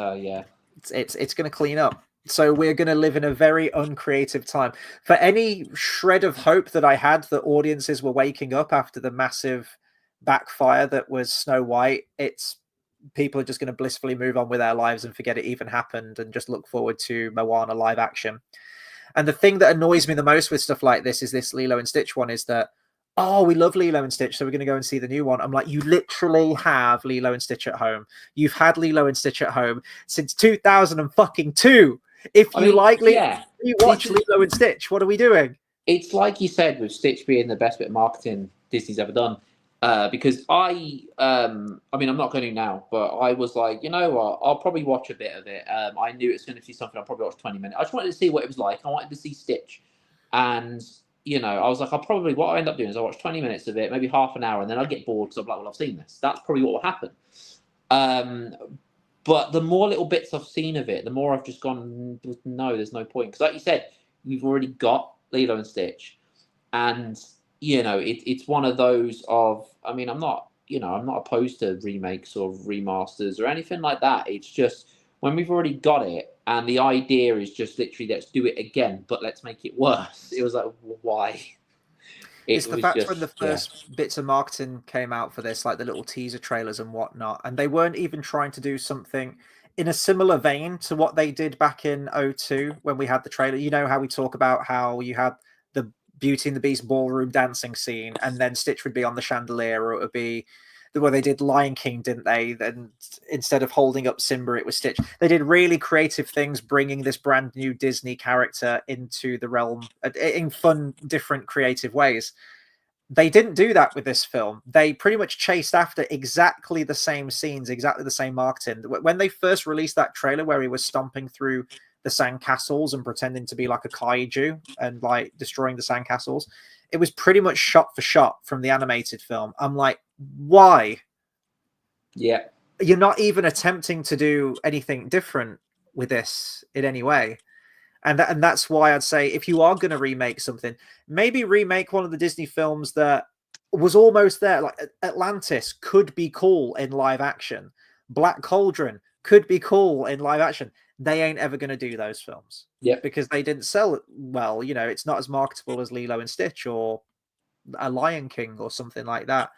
It's going to clean up. So we're going to live in a very uncreative time. For any shred of hope that I had that audiences were waking up after the massive backfire that was Snow White, people are just going to blissfully move on with their lives and forget it even happened, and just look forward to Moana live action. And the thing that annoys me the most with stuff like this is this Lilo and Stitch one, is that, oh, we love Lilo and Stitch, so we're going to go and see the new one. I'm like, you literally have Lilo and Stitch at home. You've had Lilo and Stitch at home since 2002. If you watch Lilo and Stitch, what are we doing? It's like you said, with Stitch being the best bit of marketing Disney's ever done. Because mean, I'm not going to now, but I was like, you know what, I'll probably watch a bit of it. I knew it's going to be something I'll probably watch 20 minutes. I just wanted to see what it was like. I wanted to see Stitch. And, I was like, what I end up doing is I watch 20 minutes of it, maybe half an hour, and then I get bored because I'm like, well, I've seen this. That's probably what will happen. But the more little bits I've seen of it, the more I've just gone, no, there's no point. Because like you said, we've already got Lilo and Stitch. And it's one of those of, I mean, I'm not opposed to remakes or remasters or anything like that. It's just when we've already got it and the idea is just literally let's do it again, but let's make it worse. It was like, why? It's the fact when the yeah. first bits of marketing came out for this, like the little teaser trailers and whatnot, and they weren't even trying to do something in a similar vein to what they did back in 02 when we had the trailer. You know how we talk about how you had the Beauty and the Beast ballroom dancing scene, and then Stitch would be on the chandelier, or it would be well, they did Lion King, didn't they? Then instead of holding up Simba, it was Stitch. They did really creative things, bringing this brand new Disney character into the realm in fun, different, creative ways. They didn't do that with this film. They pretty much chased after exactly the same scenes, exactly the same marketing. When they first released that trailer where he was stomping through the sandcastles and pretending to be like a kaiju and like destroying the sandcastles, it was pretty much shot for shot from the animated film. I'm like, why? Yeah. You're not even attempting to do anything different with this in any way. And that's why I'd say if you are going to remake something, maybe remake one of the Disney films that was almost there. Like Atlantis could be cool in live action. Black Cauldron could be cool in live action. They ain't ever going to do those films. Yep. Because they didn't sell well. It's not as marketable as Lilo and Stitch or a Lion King or something like that.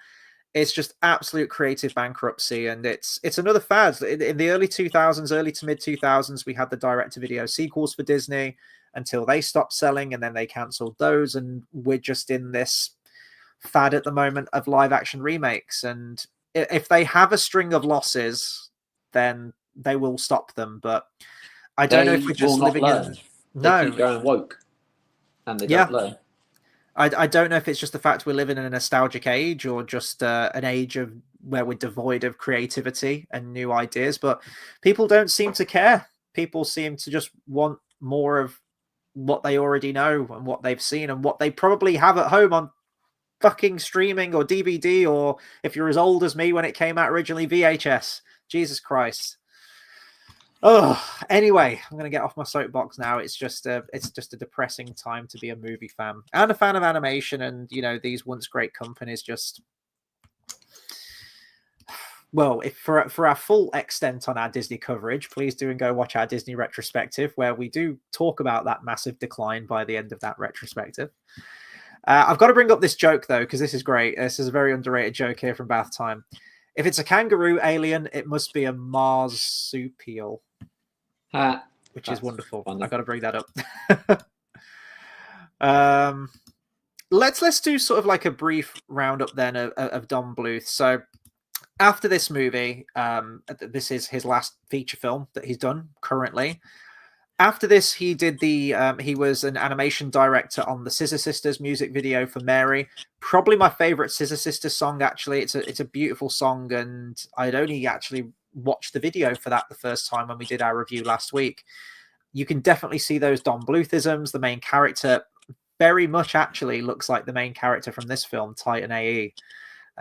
It's just absolute creative bankruptcy, and it's another fad. In the early 2000s, early to mid 2000s, we had the direct-to-video sequels for Disney until they stopped selling, and then they cancelled those, and we're just in this fad at the moment of live-action remakes. And if they have a string of losses, then they will stop them. But I don't know if we're just living in... They keep going woke, and they don't learn. I don't know if it's just the fact we're living in a nostalgic age or just an age of where we're devoid of creativity and new ideas, but people don't seem to care. People seem to just want more of what they already know and what they've seen and what they probably have at home on fucking streaming or DVD, or if you're as old as me when it came out originally, VHS. Jesus Christ. Oh, anyway, I'm going to get off my soapbox now. It's just a depressing time to be a movie fan and a fan of animation, and these once great companies just. Well, if for our full extent on our Disney coverage, please do and go watch our Disney retrospective, where we do talk about that massive decline by the end of that retrospective. I've got to bring up this joke though, because this is great. This is a very underrated joke here from Bath Time. If it's a kangaroo alien, it must be a marsupial. Which is wonderful. Funny. I've got to bring that up. Let's do sort of like a brief roundup then of Don Bluth. So after this movie, this is his last feature film that he's done currently. After this, he did he was an animation director on the Scissor Sisters music video for Mary. Probably my favorite Scissor Sisters song, actually. It's a beautiful song, and I'd only actually watched the video for that the first time when we did our review last week. You can definitely see those Don Bluthisms. The main character very much actually looks like the main character from this film, Titan A.E.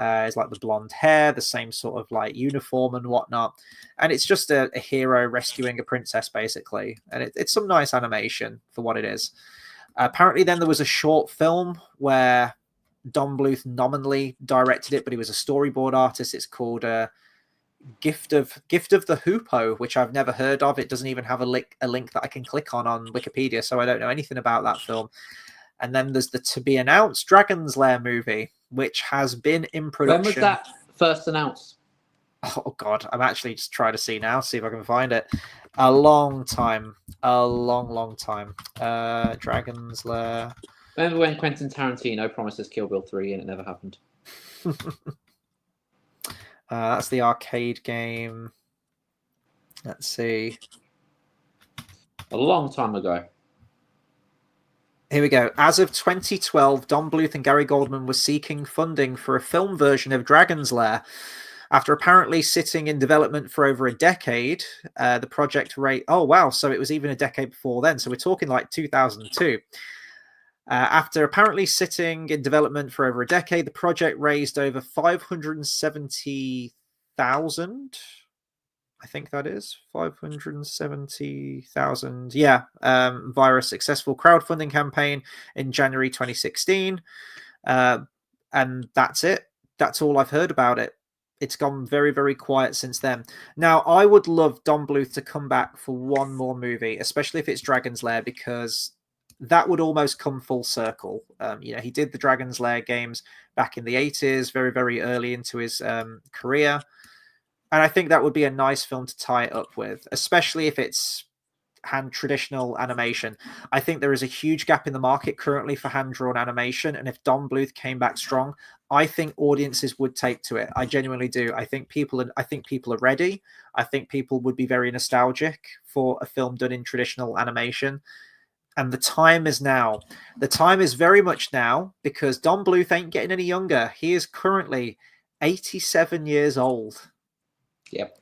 It's like the blonde hair, the same sort of like uniform and whatnot. And it's just a hero rescuing a princess, basically. And it's some nice animation for what it is. Apparently then there was a short film where Don Bluth nominally directed it, but he was a storyboard artist. It's called Gift of the Hoopoe, which I've never heard of. It doesn't even have a link that I can click on Wikipedia, so I don't know anything about that film. And then there's the to be announced Dragon's Lair movie, which has been in production. When was that first announced? Oh God, I'm actually just trying to see now, see if I can find it. A long time. Dragon's Lair. Remember when Quentin Tarantino promised us Kill Bill 3 and it never happened? That's the arcade game. Let's see. A long time ago. Here we go. As of 2012, Don Bluth and Gary Goldman were seeking funding for a film version of Dragon's Lair. After apparently sitting in development for over a decade, the project rate. Oh, wow. So it was even a decade before then. So we're talking like 2002. After apparently sitting in development for over a decade, the project raised over 570,000. I think that is 570,000. Yeah, via a successful crowdfunding campaign in January 2016. And that's it. That's all I've heard about it. It's gone very, very quiet since then. Now, I would love Don Bluth to come back for one more movie, especially if it's Dragon's Lair, because that would almost come full circle. He did the Dragon's Lair games back in the 80s, very, very early into his career. And I think that would be a nice film to tie it up with, especially if it's traditional animation. I think there is a huge gap in the market currently for hand-drawn animation, and if Don Bluth came back strong, I think audiences would take to it. I genuinely do. I think people are ready. I think people would be very nostalgic for a film done in traditional animation. And the time is now. The time is very much now, because Don Bluth ain't getting any younger. He is currently 87 years old. Yep.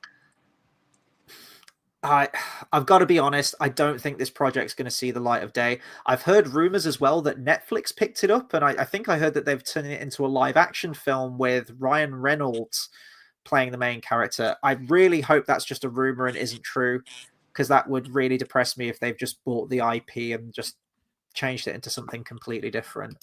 I've got to be honest, I don't think this project's going to see the light of day. I've heard rumors as well that Netflix picked it up, and I think I heard that they've turned it into a live action film with Ryan Reynolds playing the main character. I really hope that's just a rumor and isn't true, because that would really depress me if they've just bought the IP and just changed it into something completely different.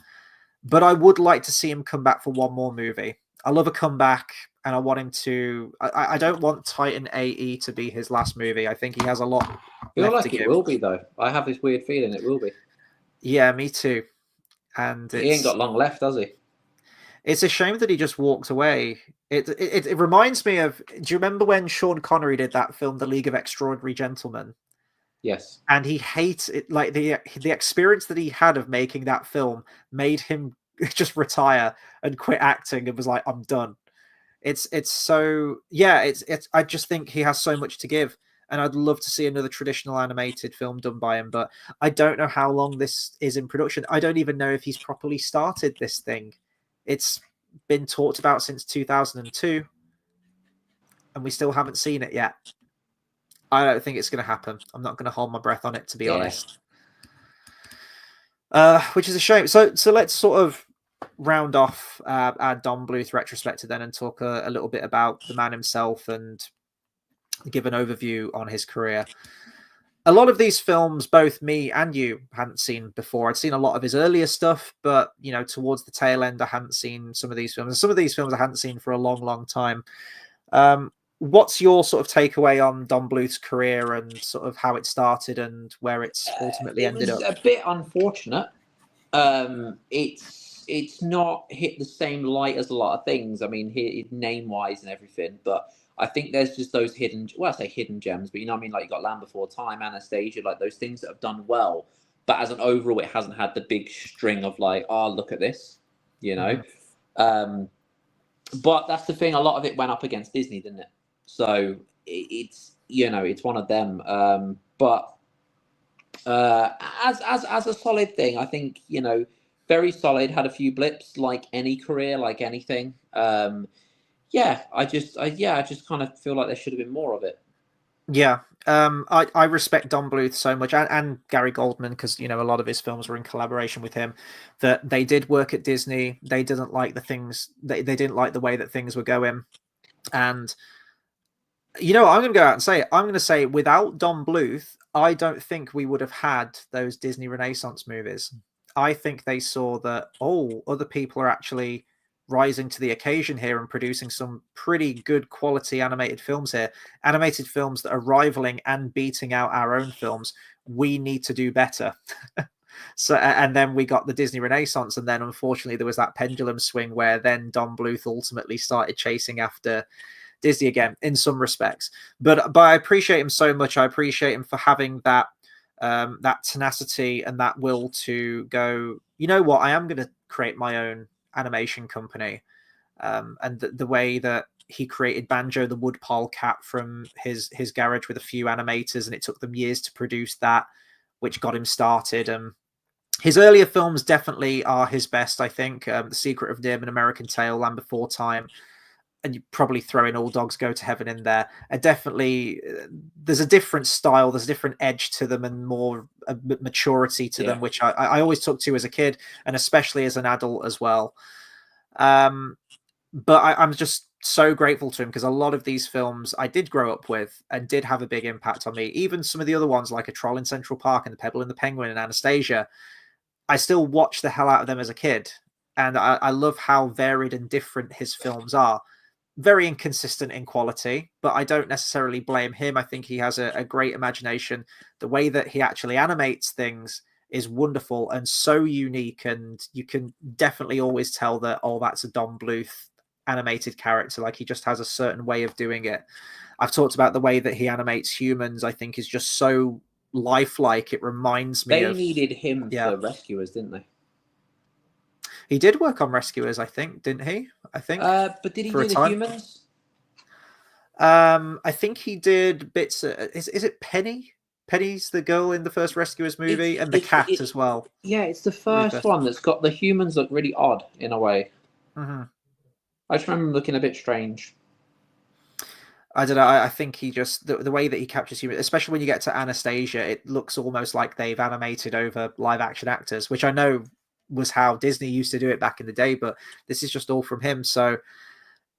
But I would like to see him come back for one more movie. I love a comeback, and I want him to. I don't want Titan A.E. to be his last movie. I think he has a lot I feel left like to it give. will be, though. I have this weird feeling it will be. Yeah, me too. And he ain't got long left, has he? It's a shame that he just walked away. It reminds me of. Do you remember when Sean Connery did that film, The League of Extraordinary Gentlemen? Yes. And he hates it. Like the experience that he had of making that film made him just retire and quit acting and was like, I'm done. It's so, yeah, it's I just think he has so much to give, and I'd love to see another traditional animated film done by him, but I don't know how long this is in production. I don't even know if he's properly started this thing. It's been talked about since 2002, and we still haven't seen it yet. I don't think it's going to happen. I'm not going to hold my breath on it, to be honest. Which is a shame. So let's sort of round off our Don Bluth retrospective then, and talk a little bit about the man himself and give an overview on his career. A lot of these films, both me and you hadn't seen before. I'd seen a lot of his earlier stuff, but towards the tail end, I hadn't seen some of these films. And some of these films I hadn't seen for a long, long time. What's your sort of takeaway on Don Bluth's career and sort of how it started and where it's ultimately ended up? It was a bit unfortunate. It's not hit the same light as a lot of things. I mean, name-wise and everything, but I think there's just those hidden, well, I say hidden gems, but I mean, like you got Land Before Time, Anastasia, like those things that have done well, but as an overall, it hasn't had the big string of like, oh, look at this, Mm-hmm. But that's the thing. A lot of it went up against Disney, didn't it? So it's it's one of them. But as a solid thing, I think very solid. Had a few blips, like any career, like anything. I just kind of feel like there should have been more of it. Yeah. I respect Don Bluth so much, and Gary Goldman, because a lot of his films were in collaboration with him. That they did work at Disney. They didn't like the things. They didn't like the way that things were going, and I'm going to go out and say it. I'm going to say without Don Bluth, I don't think we would have had those Disney Renaissance movies. I think they saw that other people are actually rising to the occasion here and producing some pretty good quality animated films here. Animated films that are rivaling and beating out our own films. We need to do better. So, and then we got the Disney Renaissance, and then unfortunately there was that pendulum swing where then Don Bluth ultimately started chasing after Disney again in some respects. But I appreciate him so much. I appreciate him for having that that tenacity and that will to go, you know what, I am going to create my own animation company. And the way that he created Banjo the Woodpile Cat from his garage with a few animators, and it took them years to produce that, which got him started. His earlier films definitely are his best, I think. The Secret of Nim, An American Tail, Land Before Time, and you probably throw in All Dogs Go to Heaven in there. And definitely, there's a different style, there's a different edge to them, and more maturity to them, which I always took to as a kid, and especially as an adult as well. But I'm just so grateful to him, because a lot of these films I did grow up with and did have a big impact on me. Even some of the other ones, like A Troll in Central Park and The Pebble and the Penguin and Anastasia, I still watched the hell out of them as a kid. And I love how varied and different his films are. Very inconsistent in quality, but I don't necessarily blame him. I think he has a great imagination. The way that he actually animates things is wonderful and so unique, and you can definitely always tell that, oh, that's a Don Bluth animated character. Like, he just has a certain way of doing it. I've talked about the way that he animates humans. I think is just so lifelike. It reminds me they needed him for Rescuers, didn't they? He did work on Rescuers, I think, didn't he? I think. But did he do the humans? I think he did bits. Is it Penny? Penny's the girl in the first Rescuers movie, and the cat as well. Yeah, it's the first one that's got the humans look really odd in a way. Mm-hmm. I just remember them looking a bit strange. I don't know. I think he just the way that he captures humans, especially when you get to Anastasia, it looks almost like they've animated over live action actors, which I know was how Disney used to do it back in the day, but this is just all from him. So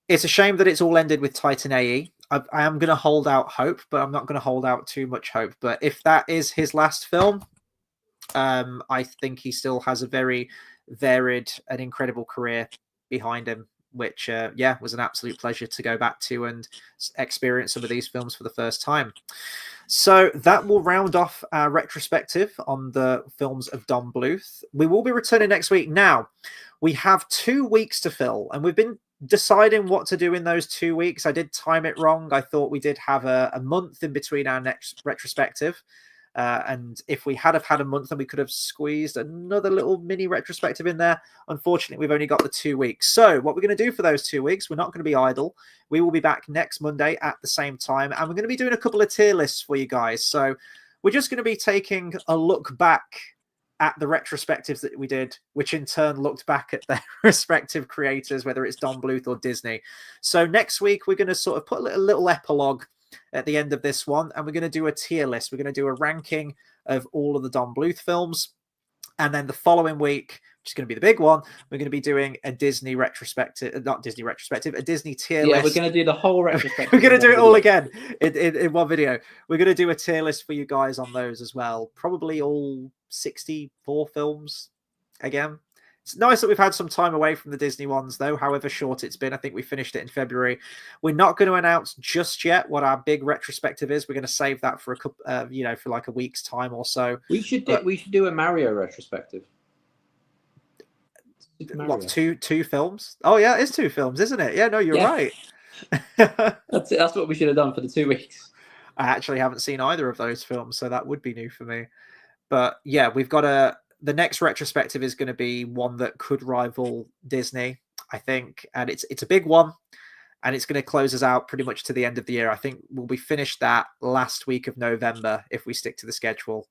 it's a shame that it's all ended with Titan A.E. I am going to hold out hope, but I'm not going to hold out too much hope. But if that is his last film, I think he still has a very varied and incredible career behind him, which, was an absolute pleasure to go back to and experience some of these films for the first time. So that will round off our retrospective on the films of Don Bluth. We will be returning next week. Now, we have 2 weeks to fill, and we've been deciding what to do in those 2 weeks. I did time it wrong. I thought we did have a month in between our next retrospective. And if we had a month, then we could have squeezed another little mini retrospective in there. Unfortunately, we've only got the 2 weeks. So what we're going to do for those 2 weeks, we're not going to be idle. We will be back next Monday at the same time, and we're going to be doing a couple of tier lists for you guys. So we're just going to be taking a look back at the retrospectives that we did, which in turn looked back at their respective creators, whether it's Don Bluth or Disney. So next week, we're going to sort of put a little epilogue at the end of this one, and we're going to do a tier list. We're going to do a ranking of all of the Don Bluth films, and then the following week, which is going to be the big one, we're going to be doing a Disney retrospective, not Disney retrospective, a Disney tier list. Yeah, we're going to do the whole retrospective. We're going to do it all again in one video. We're going to do a tier list for you guys on those as well. Probably all 64 films again. It's nice that we've had some time away from the Disney ones, though, however short it's been. I think we finished it in February. We're not going to announce just yet what our big retrospective is. We're going to save that for a couple, for like a week's time or so. We should do a Mario retrospective. What, two films? Oh yeah, it's 2 films, isn't it? Yeah, no, you're right. That's it. That's what we should have done for the 2 weeks. I actually haven't seen either of those films, so that would be new for me. But yeah, we've got the next retrospective is going to be one that could rival Disney, I think, and it's a big one, and it's going to close us out pretty much to the end of the year. I think we'll be finished that last week of November if we stick to the schedule.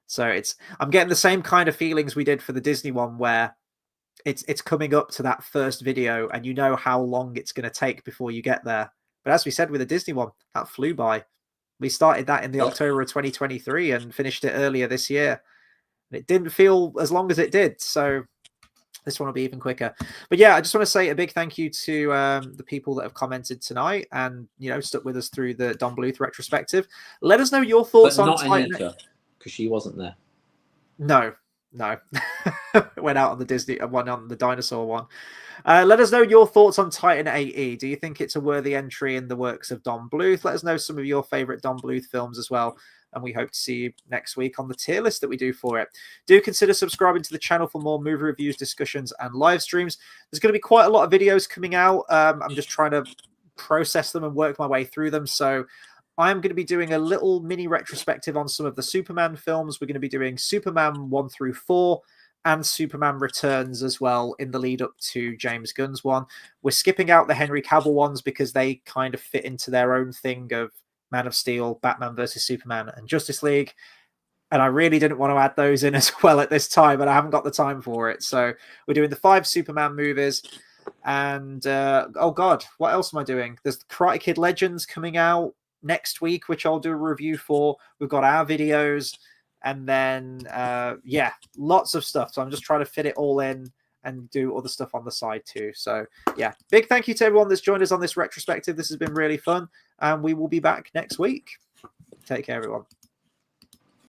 So I'm getting the same kind of feelings we did for the Disney one, where it's coming up to that first video, and you know how long it's going to take before you get there. But as we said with the Disney one, that flew by. We started that in the October of 2023 and finished it earlier this year. And it didn't feel as long as it did. So this one will be even quicker. But yeah, I just want to say a big thank you to the people that have commented tonight and, stuck with us through the Don Bluth retrospective. Let us know your thoughts on Titan A.E. because she wasn't there. No. Went out on the Disney one, on the dinosaur one. Let us know your thoughts on Titan A.E. Do you think it's a worthy entry in the works of Don Bluth? Let us know some of your favorite Don Bluth films as well. And we hope to see you next week on the tier list that we do for it. Do consider subscribing to the channel for more movie reviews, discussions, and live streams. There's going to be quite a lot of videos coming out. I'm just trying to process them and work my way through them. So I'm going to be doing a little mini retrospective on some of the Superman films. We're going to be doing Superman 1 through 4 and Superman Returns as well in the lead up to James Gunn's one. We're skipping out the Henry Cavill ones because they kind of fit into their own thing of Man of Steel, Batman versus Superman, and Justice League. And I really didn't want to add those in as well at this time, but I haven't got the time for it. So we're doing the 5 Superman movies. And oh god, what else am I doing? There's the Karate Kid Legends coming out next week, which I'll do a review for. We've got our videos, and then yeah, lots of stuff. So I'm just trying to fit it all in and do other stuff on the side too. So yeah, big thank you to everyone that's joined us on this retrospective. This has been really fun, and we will be back next week. Take care, everyone.